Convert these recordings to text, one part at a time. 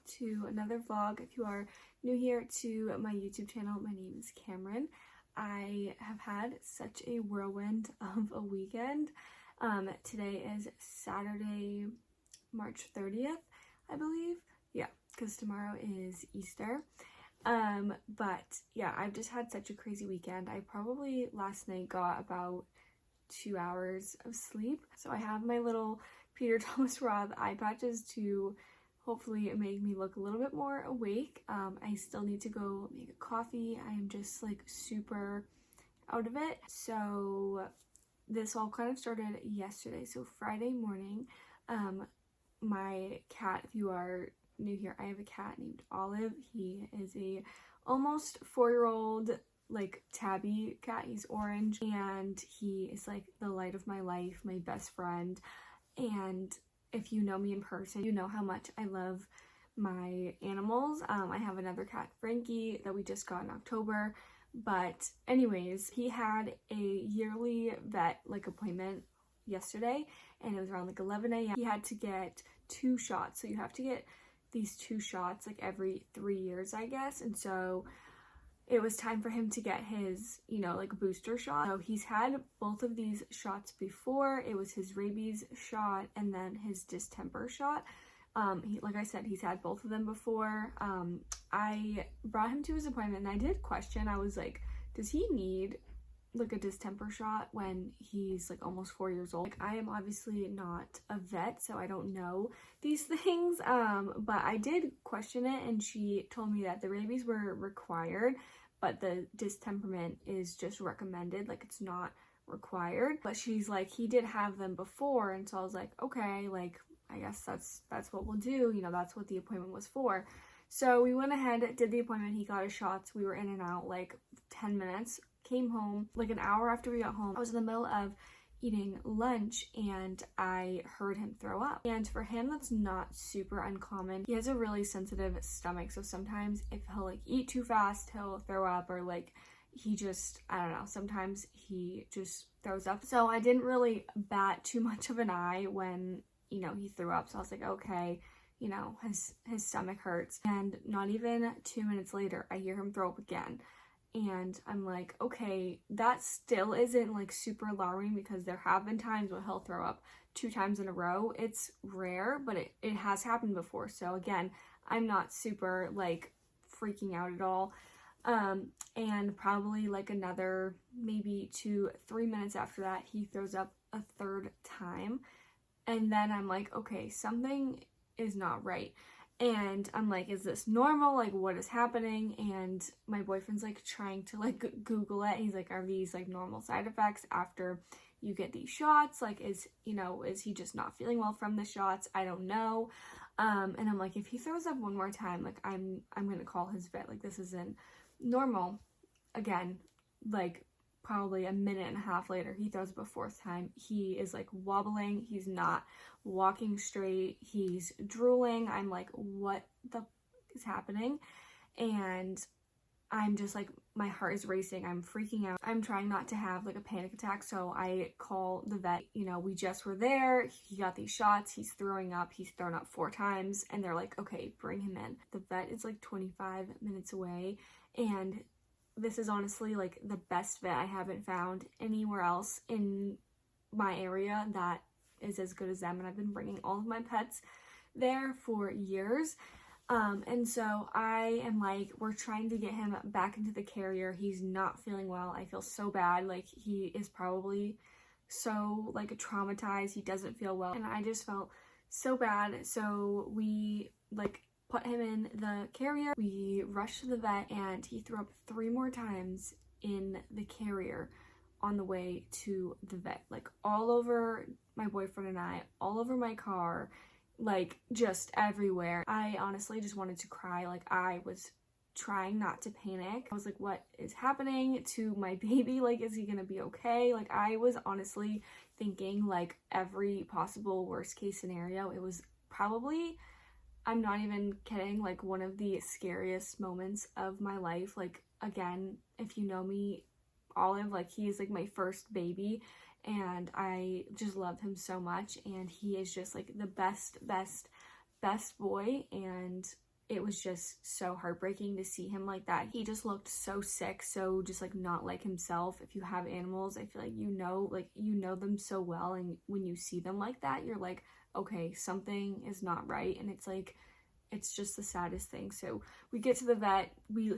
to another vlog. If you are new here to my YouTube channel, my name is Camryn. I have had such a whirlwind of a weekend. Today is Saturday, March 30th, I believe. Yeah, because tomorrow is Easter. But yeah, I've just had such a crazy weekend. I probably last night got about 2 hours of sleep. So I have my little Peter Thomas Roth eye patches to hopefully make me look a little bit more awake. I still need to go make a coffee. I am just like super out of it. So this all kind of started yesterday. So Friday morning, my cat, if you are new here, I have a cat named Olive. He is a almost 4-year-old like tabby cat. He's orange and he is like the light of my life, my best friend. And if you know me in person, you know how much I love my animals. I have another cat, Frankie, that we just got in October. But anyways, he had a yearly vet like appointment yesterday and it was around like 11 a.m. He had to get 2 shots. So you have to get these 2 shots like every 3 years, I guess. And so it was time for him to get his, like booster shot. So he's had both of these shots before. It was his rabies shot and then his distemper shot. Like I said, he's had both of them before. I brought him to his appointment and I did question. I was like, does he need like a distemper shot when he's like almost 4 years old? Like, I am obviously not a vet, so I don't know these things. But I did question it and she told me that the rabies were required, but the distemperment is just recommended, like it's not required. But she's like, he did have them before, and so I was like, okay, like I guess that's what we'll do, that's what the appointment was for. So we went ahead, did the appointment, he got his shots, we were in and out like 10 minutes, came home like an hour after we got home. I was in the middle of eating lunch and I heard him throw up. And for him, that's not super uncommon. He has a really sensitive stomach, so sometimes if he'll like eat too fast, he'll throw up, or like he just, I don't know, sometimes he just throws up. So I didn't really bat too much of an eye when, he threw up. So I was like, okay, his stomach hurts. And not even 2 minutes later, I hear him throw up again. And I'm like, okay, that still isn't like super alarming because there have been times when he'll throw up 2 times in a row. It's rare, but it has happened before. So again, I'm not super like freaking out at all. And probably like another maybe 2-3 minutes after that, he throws up a 3rd time. And then I'm like, okay, something is not right. And I'm like, is this normal? Like, what is happening? And my boyfriend's like trying to like Google it. He's like, are these like normal side effects after you get these shots? Like, is he just not feeling well from the shots? I don't know. And I'm like, if he throws up one more time, like I'm gonna call his vet. Like, this isn't normal. Again, like probably a minute and a half later, he throws up a 4th time. He is like wobbling. He's not walking straight. He's drooling. I'm like, what the is happening? And I'm just like, my heart is racing. I'm freaking out. I'm trying not to have like a panic attack. So I call the vet. We just were there. He got these shots. He's throwing up. He's thrown up 4 times. And they're like, okay, bring him in. The vet is like 25 minutes away. And this is honestly like the best vet. I haven't found anywhere else in my area that is as good as them, and I've been bringing all of my pets there for years. And so I am like, we're trying to get him back into the carrier. He's not feeling well. I feel so bad. Like, he is probably so like traumatized. He doesn't feel well, and I just felt so bad. So we like put him in the carrier. We rushed to the vet and he threw up 3 more times in the carrier on the way to the vet, like all over my boyfriend and I, all over my car, like just everywhere. I honestly just wanted to cry. Like, I was trying not to panic. I was like, what is happening to my baby? Like, is he gonna be okay? Like, I was honestly thinking like every possible worst case scenario. It was probably, I'm not even kidding, like one of the scariest moments of my life. Like, again, if you know me, Olive, like he is like my first baby and I just love him so much, and he is just like the best boy, and it was just so heartbreaking to see him like that. He just looked so sick, so just like not like himself. If you have animals, I feel like you know them so well, and when you see them like that, you're like, okay, something is not right. And it's like, it's just the saddest thing. So we get to the vet,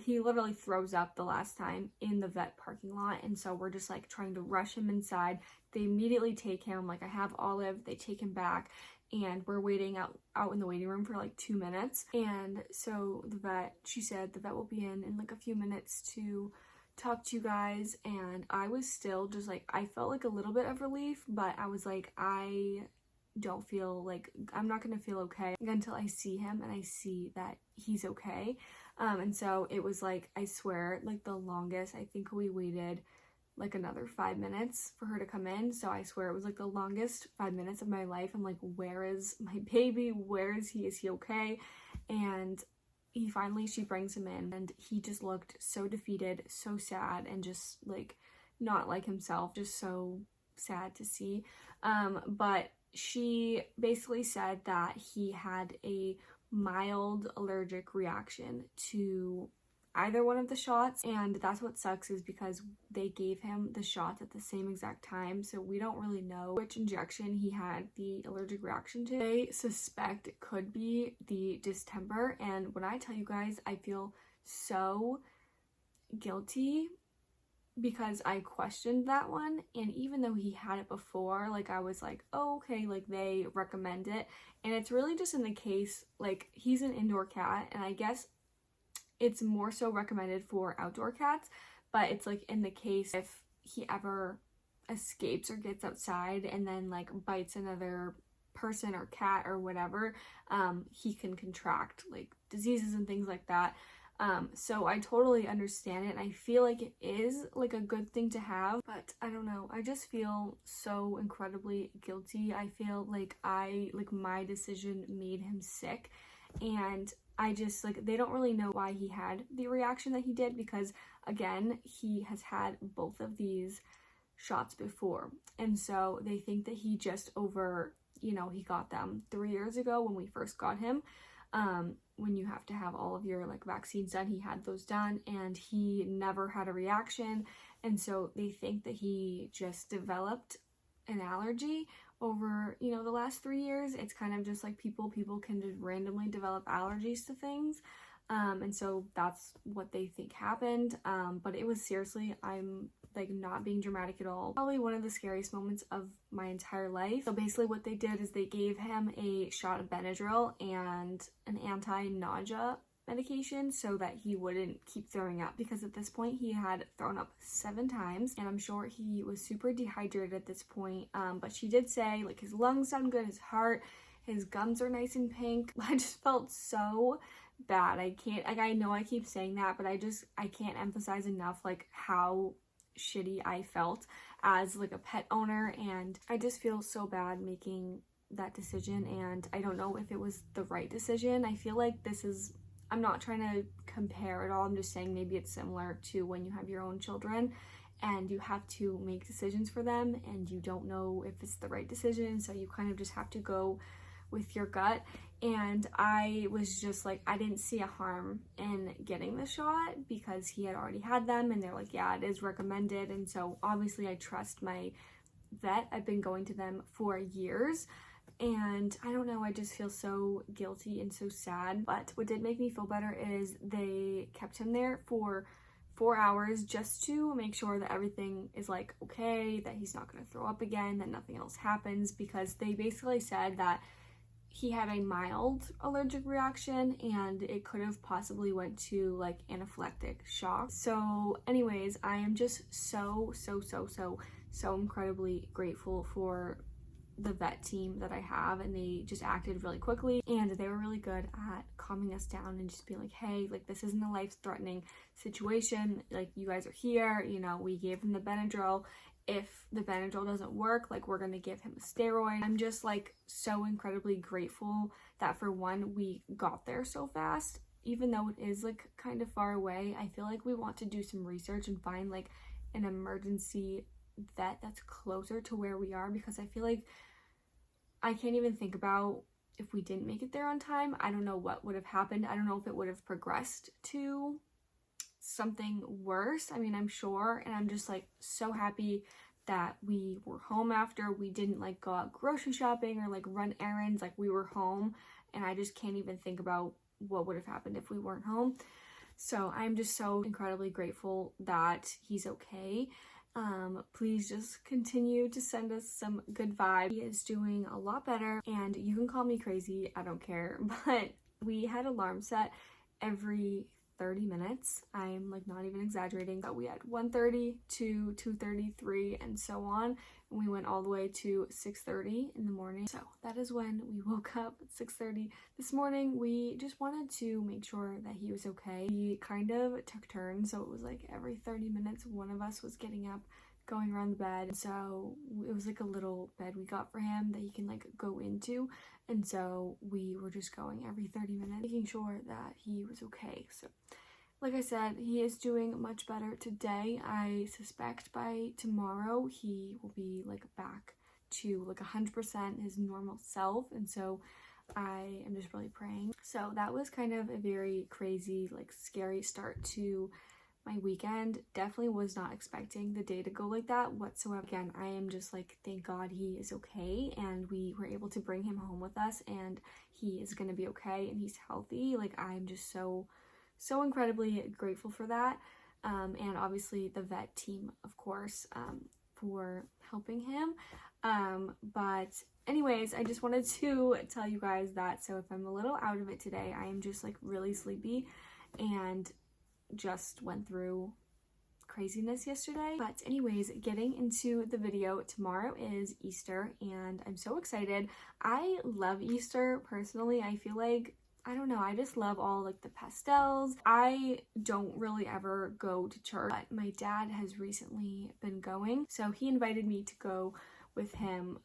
he literally throws up the last time in the vet parking lot, and so we're just like trying to rush him inside. They immediately take him, like I have Olive, they take him back, and we're waiting out in the waiting room for like 2 minutes. And so the vet, she said the vet will be in like a few minutes to talk to you guys. And I was still just like, I felt like a little bit of relief, but I was like, I don't feel like, I'm not gonna feel okay until I see him and I see that he's okay. And so it was like, I swear, like the longest, I think we waited like another 5 minutes for her to come in. So I swear it was like the longest 5 minutes of my life. I'm like, where is my baby? Where is he? Is he okay? And she brings him in, and he just looked so defeated, so sad, and just like not like himself, just so sad to see. But she basically said that he had a mild allergic reaction to either one of the shots, and that's what sucks, is because they gave him the shots at the same exact time, so we don't really know which injection he had the allergic reaction to. They suspect it could be the distemper, and when I tell you guys, I feel so guilty because I questioned that one. And even though he had it before, like I was like, oh, okay, like they recommend it. And it's really just in the case, like he's an indoor cat, and I guess it's more so recommended for outdoor cats, but it's like in the case if he ever escapes or gets outside and then like bites another person or cat or whatever, he can contract like diseases and things like that. So I totally understand it, and I feel like it is like a good thing to have, but I don't know, I just feel so incredibly guilty. I feel like my decision made him sick, and I just like, they don't really know why he had the reaction that he did, because again, he has had both of these shots before, and so they think that he just he got them 3 years ago when we first got him. When you have to have all of your like vaccines done, he had those done, and he never had a reaction, and so they think that he just developed an allergy over the last 3 years. It's kind of just like people can just randomly develop allergies to things, and so that's what they think happened. But it was seriously, I'm like not being dramatic at all, probably one of the scariest moments of my entire life. So basically what they did is they gave him a shot of Benadryl and an anti-nausea medication so that he wouldn't keep throwing up, because at this point he had thrown up 7 times, and I'm sure he was super dehydrated at this point. But she did say like his lungs sound good, his heart, his gums are nice and pink. I just felt so bad. I know I keep saying that, but I can't emphasize enough like how shitty I felt as like a pet owner, and I just feel so bad making that decision, and I don't know if it was the right decision. I feel like I'm not trying to compare at all, I'm just saying maybe it's similar to when you have your own children and you have to make decisions for them and you don't know if it's the right decision, so you kind of just have to go with your gut. And I was just like, I didn't see a harm in getting the shot because he had already had them, and they're like, yeah, it is recommended. And so obviously I trust my vet. I've been going to them for years, and I don't know, I just feel so guilty and so sad. But what did make me feel better is they kept him there for 4 hours just to make sure that everything is like okay, that he's not going to throw up again, that nothing else happens, because they basically said that he had a mild allergic reaction and it could have possibly went to like anaphylactic shock. So anyways, I am just so incredibly grateful for the vet team that I have, and they just acted really quickly, and they were really good at calming us down and just being like, hey, like this isn't a life-threatening situation, like you guys are here, we gave him the Benadryl. If the Benadryl doesn't work, like we're gonna give him a steroid. I'm just like so incredibly grateful that for one, we got there so fast. Even though it is like kind of far away, I feel like we want to do some research and find like an emergency vet that's closer to where we are, because I feel like I can't even think about if we didn't make it there on time, I don't know what would have happened. I don't know if it would have progressed to something worse. I mean, I'm sure, and I'm just like so happy that we were home after. We didn't like go out grocery shopping or like run errands. Like, we were home, and I just can't even think about what would have happened if we weren't home. So I'm just so incredibly grateful that he's okay. Please just continue to send us some good vibes. He is doing a lot better, and you can call me crazy, I don't care, but we had alarm set every 30 minutes. I'm like not even exaggerating, but we had 1:30 to 2:33 and so on, and we went all the way to 6:30 in the morning. So that is when we woke up at 6:30 this morning. We just wanted to make sure that he was okay. We kind of took turns, so it was like every 30 minutes one of us was getting up, going around the bed. So it was like a little bed we got for him that he can like go into, and so we were just going every 30 minutes, making sure that he was okay. So like I said, he is doing much better today. I suspect by tomorrow he will be like back to like 100% his normal self, and so I am just really praying. So that was kind of a very crazy, like scary start to my weekend. Definitely was not expecting the day to go like that whatsoever. Again, I am just like, thank God he is okay, and we were able to bring him home with us, and he is gonna be okay, and he's healthy. Like, I'm just so incredibly grateful for that. And obviously the vet team, of course, for helping him. But anyways, I just wanted to tell you guys that. So if I'm a little out of it today, I am just like really sleepy and just went through craziness yesterday. But anyways, getting into the video, tomorrow is Easter, and I'm so excited. I love Easter personally. I feel like, I don't know, I just love all like the pastels. I don't really ever go to church, but my dad has recently been going, so he invited me to go with him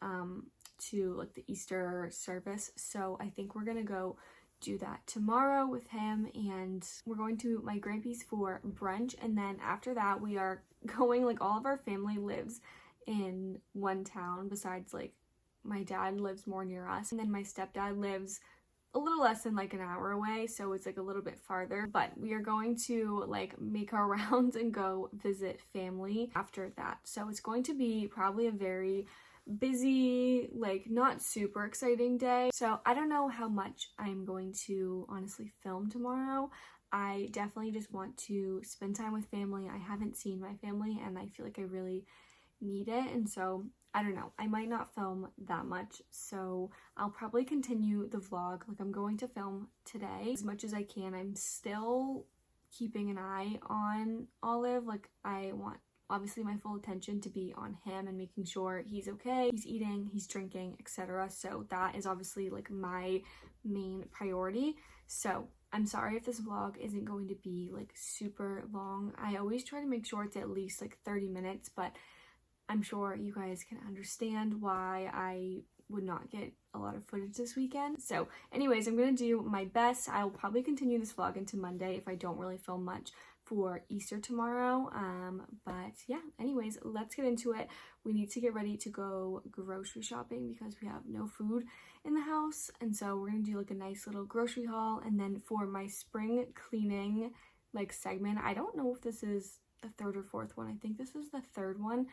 to like the Easter service. So I think we're gonna go do that tomorrow with him, and we're going to my grandpa's for brunch, and then after that we are going, like all of our family lives in one town besides like my dad lives more near us, and then my stepdad lives a little less than like an hour away, so it's like a little bit farther, but we are going to like make our rounds and go visit family after that. So it's going to be probably a very busy, like not super exciting day. So I don't know how much I'm going to honestly film tomorrow. I definitely just want to spend time with family. I haven't seen my family, and I feel like I really need it, and so I don't know, I might not film that much, so I'll probably continue the vlog. Like, I'm going to film today as much as I can. I'm still keeping an eye on Olive. Like, I want obviously my full attention to be on him and making sure he's okay, he's eating, he's drinking, etc. So that is obviously like my main priority. So I'm sorry if this vlog isn't going to be like super long. I always try to make sure it's at least like 30 minutes, but I'm sure you guys can understand why I would not get a lot of footage this weekend. So anyways, I'm gonna do my best. I'll probably continue this vlog into Monday if I don't really film much for Easter tomorrow. But yeah, anyways, let's get into it. We need to get ready to go grocery shopping because we have no food in the house, and so we're gonna do like a nice little grocery haul. And then for my spring cleaning like segment, I don't know if this is the third or fourth one. I think this is the third one.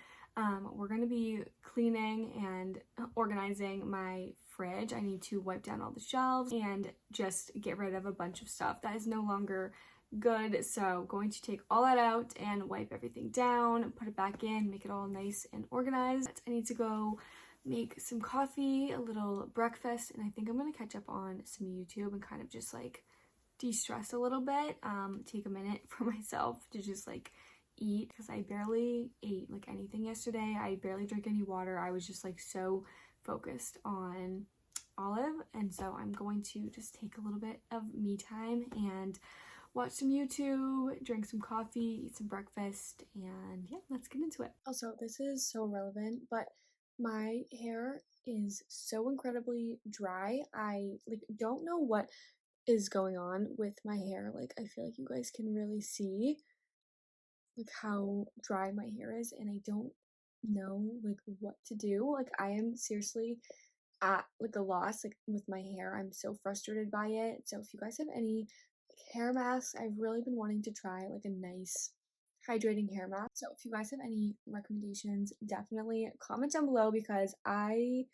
We're going to be cleaning and organizing my fridge. I need to wipe down all the shelves and just get rid of a bunch of stuff that is no longer good. So going to take all that out and wipe everything down, put it back in, make it all nice and organized. I need to go make some coffee, a little breakfast, and I think I'm going to catch up on some YouTube and kind of just like de-stress a little bit, take a minute for myself to just like eat, because I barely ate like anything yesterday. I barely drank any water. I was just like so focused on Olive, and so I'm going to just take a little bit of me time and watch some YouTube, drink some coffee, eat some breakfast, and yeah, let's get into it. Also, this is so relevant, but my hair is so incredibly dry. I like don't know what is going on with my hair. Like, I feel like you guys can really see like how dry my hair is, and I don't know like what to do. Like, I am seriously at like a loss like with my hair. I'm so frustrated by it. So if you guys have any like, hair masks, I've really been wanting to try like a nice hydrating hair mask. So if you guys have any recommendations, definitely comment down below because I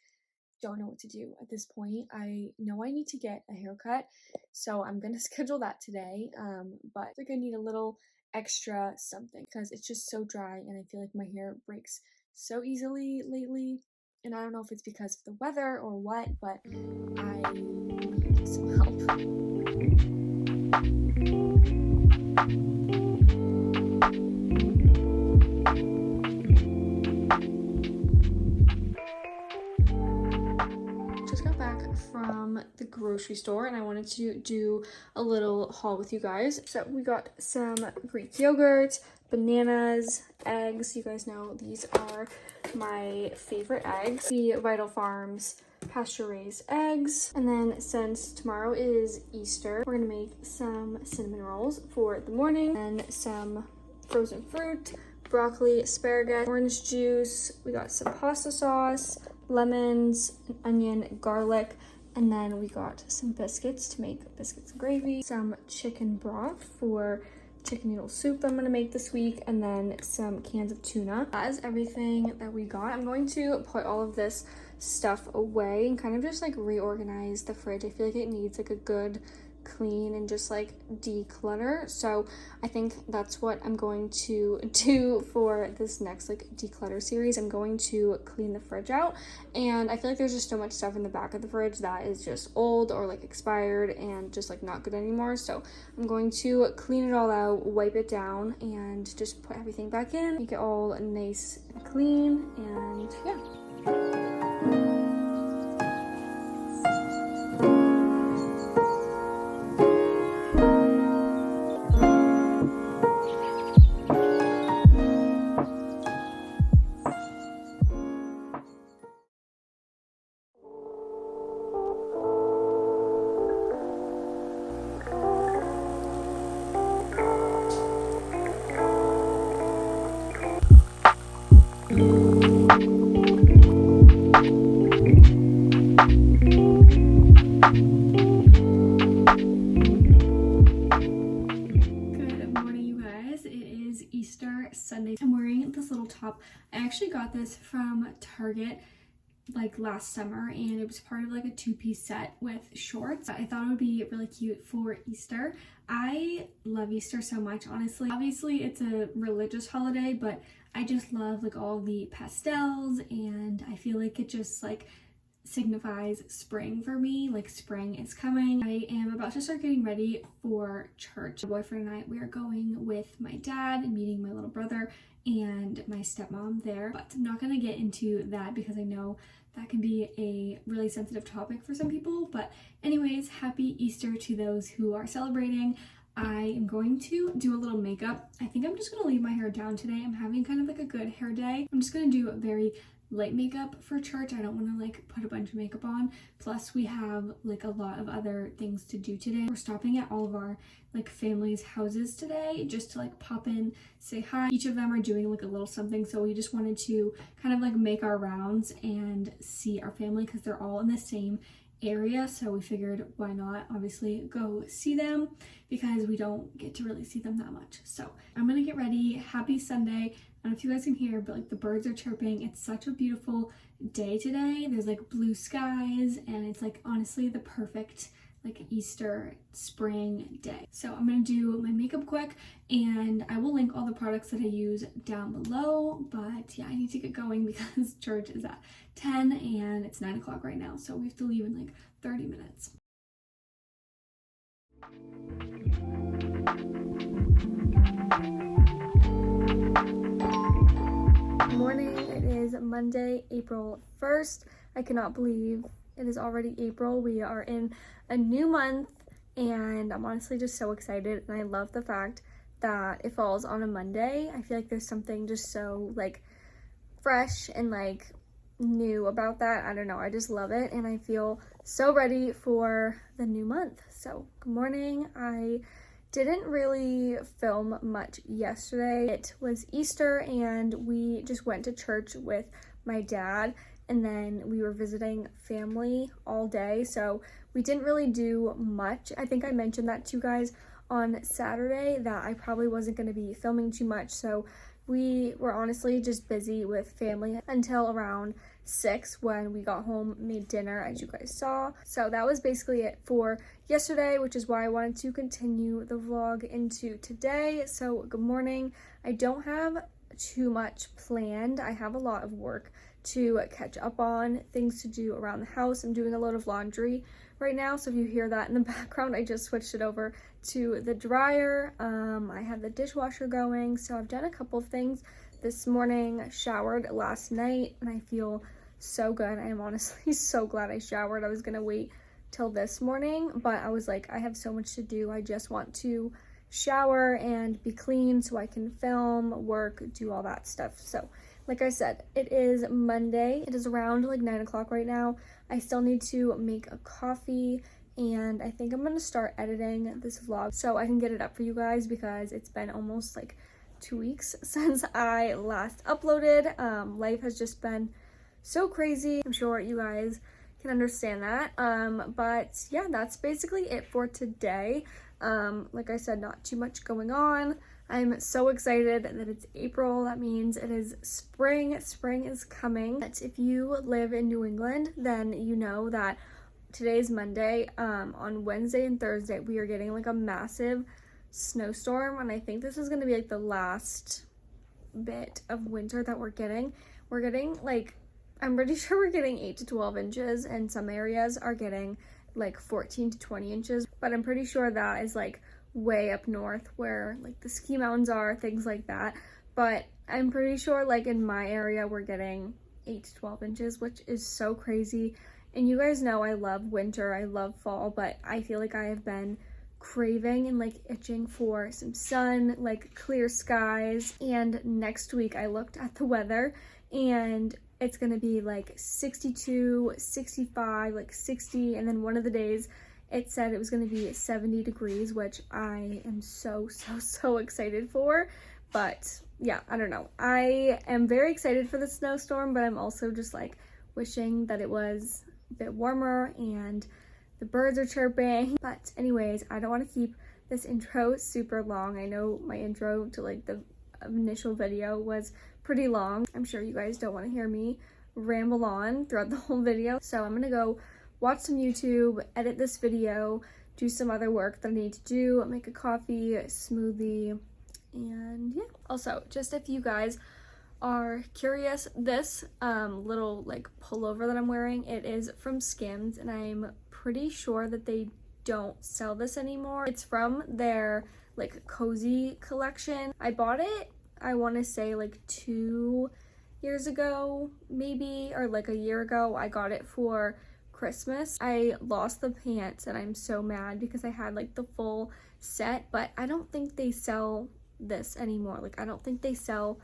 don't know what to do at this point. I know I need to get a haircut, so I'm gonna schedule that today. But I think I need a little extra something because it's just so dry and I feel like my hair breaks so easily lately. And I don't know if it's because of the weather or what, but I need some help. From the grocery store and I wanted to do a little haul with you guys. So we got some Greek yogurt, bananas, eggs. You guys know these are my favorite eggs. The Vital Farms pasture raised eggs. And then since tomorrow is Easter, we're gonna make some cinnamon rolls for the morning and some frozen fruit, broccoli, asparagus, orange juice. We got some pasta sauce, lemons, onion, garlic, and then we got some biscuits to make biscuits and gravy, some chicken broth for chicken noodle soup that I'm gonna make this week, and then some cans of tuna. That is everything that we got. I'm going to put all of this stuff away and kind of just like reorganize the fridge. I feel like it needs like a good clean and just like declutter. So I think that's what I'm going to do for this next like declutter series. I'm going to clean the fridge out, and I feel like there's just so much stuff in the back of the fridge that is just old or like expired and just like not good anymore. So I'm going to clean it all out, wipe it down, and just put everything back in, make it all nice and clean, and yeah. Sunday. I'm wearing this little top. I actually got this from Target like last summer, and it was part of like a two-piece set with shorts. I thought it would be really cute for Easter. I love Easter so much, honestly. Obviously it's a religious holiday, but I just love like all the pastels, and I feel like it just like signifies spring for me. Like spring is coming. I am about to start getting ready for church. My boyfriend and I, we are going with my dad and meeting my little brother and my stepmom there, but I'm not gonna get into that because I know that can be a really sensitive topic for some people. But anyways, happy Easter to those who are celebrating. I am going to do a little makeup. I think I'm just gonna leave my hair down today. I'm having kind of like a good hair day. I'm just gonna do a very light makeup for church. I don't want to like put a bunch of makeup on. Plus we have like a lot of other things to do today. We're stopping at all of our like family's houses today just to like pop in, say hi. Each of them are doing like a little something, so we just wanted to kind of like make our rounds and see our family because they're all in the same area. So we figured why not obviously go see them because we don't get to really see them that much. So I'm gonna get ready. Happy Sunday. I don't know if you guys can hear, but like the birds are chirping. It's such a beautiful day today. There's like blue skies, and it's like honestly the perfect like Easter spring day. So I'm gonna do my makeup quick, and I will link all the products that I use down below. But yeah, I need to get going because church is at 10 and it's 9 o'clock right now. So we have to leave in like 30 minutes. Morning. It is Monday, April 1st. I cannot believe it is already April. We are in a new month, and I'm honestly just so excited, and I love the fact that it falls on a Monday. I feel like there's something just so like fresh and like new about that. I don't know, I just love it, and I feel so ready for the new month. So good morning. I didn't really film much yesterday. It was Easter and we just went to church with my dad, and then we were visiting family all day, so we didn't really do much. I think I mentioned that to you guys on Saturday that I probably wasn't going to be filming too much, so we were honestly just busy with family until around 6 when we got home, made dinner, as you guys saw. So that was basically it for yesterday, which is why I wanted to continue the vlog into today. So good morning. I don't have too much planned. I have a lot of work to catch up on, things to do around the house. I'm doing a load of laundry right now, so if you hear that in the background, I just switched it over to the dryer. I have the dishwasher going, so I've done a couple of things this morning. Showered last night and I feel so good. I am honestly so glad I showered. I was gonna wait till this morning, but I was like, I have so much to do. I just want to shower and be clean so I can film, work, do all that stuff. So like I said, it is Monday. It is around like 9 o'clock right now. I still need to make a coffee, and I think I'm gonna start editing this vlog so I can get it up for you guys, because it's been almost like 2 weeks since I last uploaded. Life has just been so crazy. I'm sure you guys can understand that. But yeah, that's basically it for today. Like I said, not too much going on. I'm so excited that it's April. That means it is spring. Spring is coming. But if you live in New England, then you know that today's Monday. On Wednesday and Thursday, we are getting like a massive snowstorm, and I think this is going to be like the last bit of winter that we're getting. We're getting like, I'm pretty sure we're getting 8 to 12 inches, and some areas are getting like 14 to 20 inches, but I'm pretty sure that is like way up north where like the ski mountains are, things like that. But I'm pretty sure like in my area we're getting 8 to 12 inches, which is so crazy. And you guys know I love winter, I love fall, but I feel like I have been craving and like itching for some sun, like clear skies. And next week I looked at the weather and it's gonna be like 62, 65, like 60, and then one of the days it said it was gonna be 70 degrees, which I am so excited for. But yeah, I don't know. I am very excited for the snowstorm, but I'm also just like wishing that it was a bit warmer and the birds are chirping. But anyways, I don't want to keep this intro super long. I know my intro to like the initial video was pretty long. I'm sure you guys don't want to hear me ramble on throughout the whole video. So I'm gonna go watch some YouTube, edit this video, do some other work that I need to do, make a coffee, a smoothie, and yeah. Also, just if you guys are curious, this little like pullover that I'm wearing, it is from Skims, and I'm pretty sure that they don't sell this anymore. It's from their like cozy collection. I bought it, I want to say like 2 years ago maybe, or like a year ago. I got it for Christmas. I lost the pants and I'm so mad because I had like the full set, but I don't think they sell this anymore. Like I don't think they sell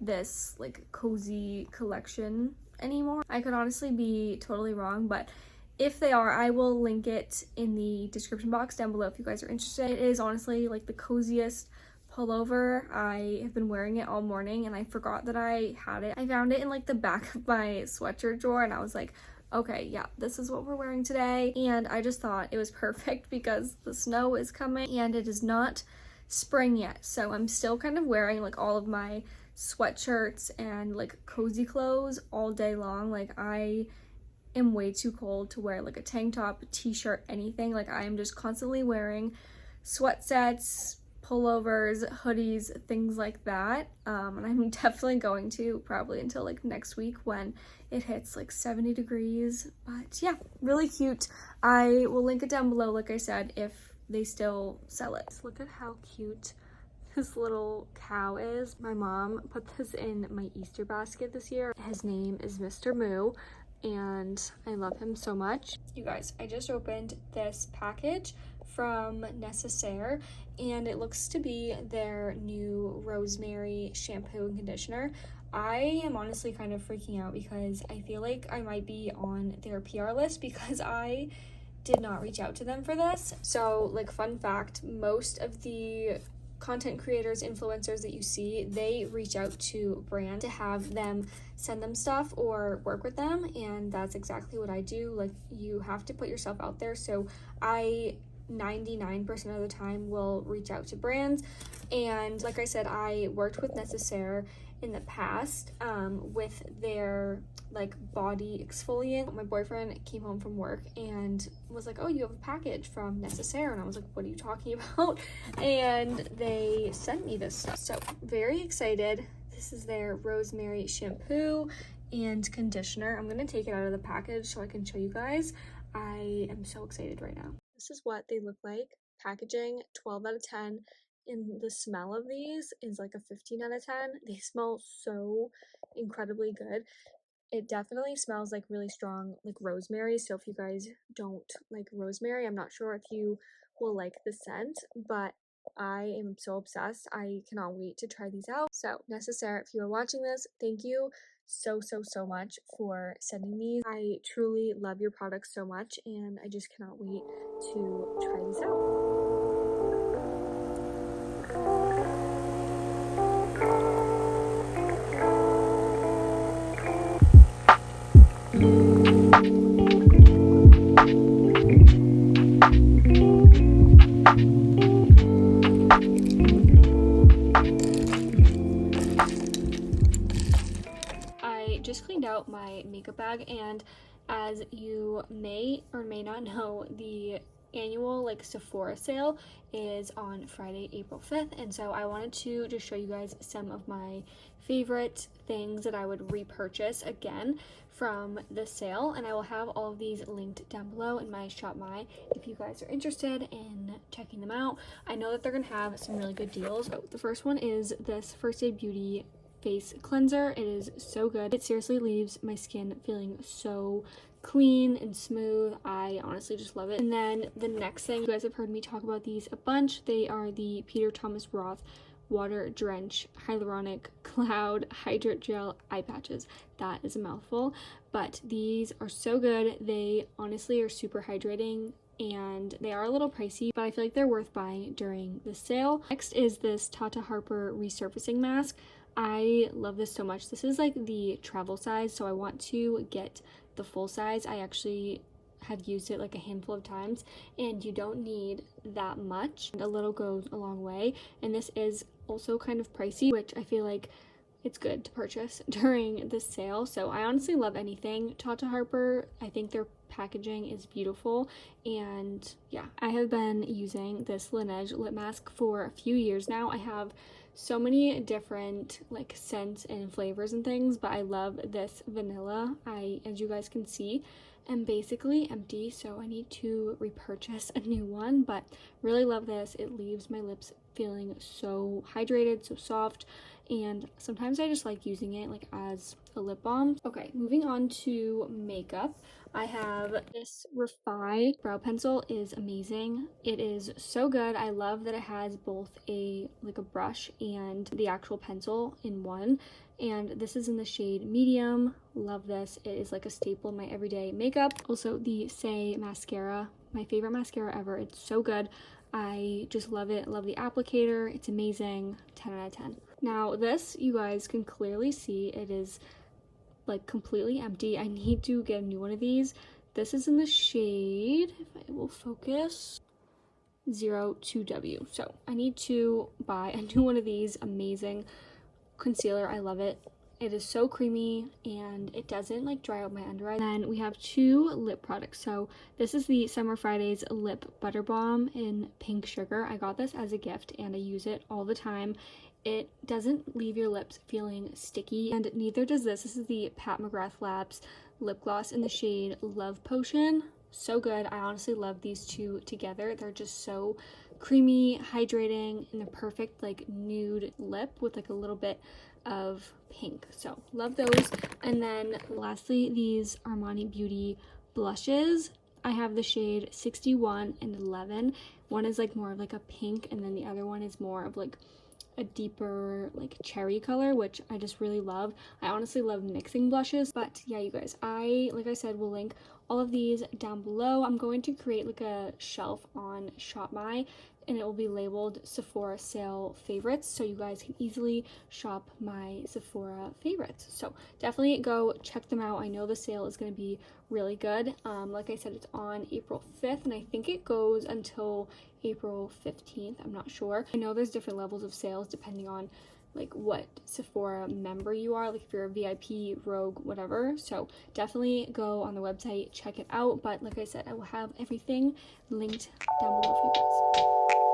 this like cozy collection anymore. I could honestly be totally wrong, but if they are, I will link it in the description box down below if you guys are interested. It is honestly like the coziest pullover. I have been wearing it all morning and I forgot that I had it. I found it in like the back of my sweatshirt drawer and I was like, okay, yeah, this is what we're wearing today. And I just thought it was perfect because the snow is coming and it is not spring yet. So I'm still kind of wearing like all of my sweatshirts and like cozy clothes all day long. Like I am way too cold to wear like a tank top, a t-shirt, anything. Like I am just constantly wearing sweat sets, pullovers, hoodies, things like that. And I'm definitely going to probably until like next week when it hits like 70 degrees. But yeah, really cute. I will link it down below, like I said, if they still sell it. Look at how cute this little cow is. My mom put this in my Easter basket this year. His name is Mr. Moo, and I love him so much. You guys, I just opened this package from Necessaire, and it looks to be their new rosemary shampoo and conditioner. I am honestly kind of freaking out because I feel like I might be on their PR list because I did not reach out to them for this. So like fun fact, most of the content creators, influencers that you see, they reach out to brands to have them send them stuff or work with them, and that's exactly what I do. Like, you have to put yourself out there. So I 99% of the time will reach out to brands, and like I said, I worked with Necessaire in the past with their like body exfoliant. My boyfriend came home from work and was like, oh, you have a package from Necessaire, and I was like, what are you talking about? And they sent me this stuff, so very excited. This is their rosemary shampoo and conditioner. I'm gonna take it out of the package so I can show you guys. I am so excited right now. This is what they look like. Packaging, 12 out of 10. And the smell of these is like a 15 out of 10. They smell so incredibly good. It definitely smells like really strong like rosemary, so if you guys don't like rosemary, I'm not sure if you will like the scent, but I am so obsessed. I cannot wait to try these out. So Necessaire, if you are watching this, thank you so much for sending these. I truly love your products so much, and I just cannot wait to try these out. I just cleaned out my makeup bag, and as you may or may not know, the annual like Sephora sale is on Friday, April 5th, and so I wanted to just show you guys some of my favorite things that I would repurchase again from the sale, and I will have all of these linked down below in my Shop My if you guys are interested in checking them out. I know that they're gonna have some really good deals. So the first one is this First Aid Beauty face cleanser. It is so good. It seriously leaves my skin feeling so clean and smooth. I honestly just love it. And then the next thing, you guys have heard me talk about these a bunch. They are the Peter Thomas Roth Water Drench Hyaluronic Cloud Hydrate Gel Eye Patches. That is a mouthful, but these are so good. They honestly are super hydrating, and they are a little pricey, but I feel like they're worth buying during the sale. Next is this Tata Harper Resurfacing Mask. I love this so much. This is like the travel size, so I want to get the full size. I actually have used it like a handful of times, and you don't need that much. A little goes a long way, and this is also kind of pricey, which I feel like it's good to purchase during the sale. So I honestly love anything Tata Harper. I think their packaging is beautiful, and yeah, I have been using this Laneige lip mask for a few years now. I have so many different like scents and flavors and things, but I love this vanilla. As you guys can see, am basically empty, so I need to repurchase a new one, but really love this. It leaves my lips feeling so hydrated, so soft, and sometimes I just like using it like as a lip balm. Okay, moving on to makeup. I have this Refi brow pencil. Is amazing. It is so good. I love that it has both a brush and the actual pencil in one, and this is in the shade medium. Love this. It is like a staple in my everyday makeup. Also the Say mascara, my favorite mascara ever. It's so good. I just love it. Love the applicator. It's amazing. 10 out of 10. Now this, you guys can clearly see, it is like completely empty. I need to get a new one of these. This is in the shade, if I will focus, 02W. So I need to buy a new one of these. Amazing concealer. I love it. It is so creamy, and it doesn't like dry out my under eye. Then we have two lip products. So this is the Summer Fridays Lip Butter Balm in Pink Sugar. I got this as a gift, and I use it all the time. It doesn't leave your lips feeling sticky, and neither does this. This is the Pat McGrath Labs lip gloss in the shade Love Potion. So good. I honestly love these two together. They're just so creamy, hydrating, and the perfect like nude lip with like a little bit of pink. So love those. And then lastly, these Armani Beauty blushes. I have the shade 61 and 11. One is like more of like a pink, and then the other one is more of like a deeper like cherry color, which I just really love. I honestly love mixing blushes, but yeah, you guys, like I said, will link all of these down below. I'm going to create like a shelf on Shop My, and it will be labeled Sephora sale favorites, so you guys can easily shop my Sephora favorites. So definitely go check them out. I know the sale is going to be really good. Like I said, it's on April 5th, and I think it goes until April 15th. I'm not sure. I know there's different levels of sales depending on like what Sephora member you are, like if you're a VIP, Rogue, whatever. So definitely go on the website, check it out. But like I said, I will have everything linked down below for you guys.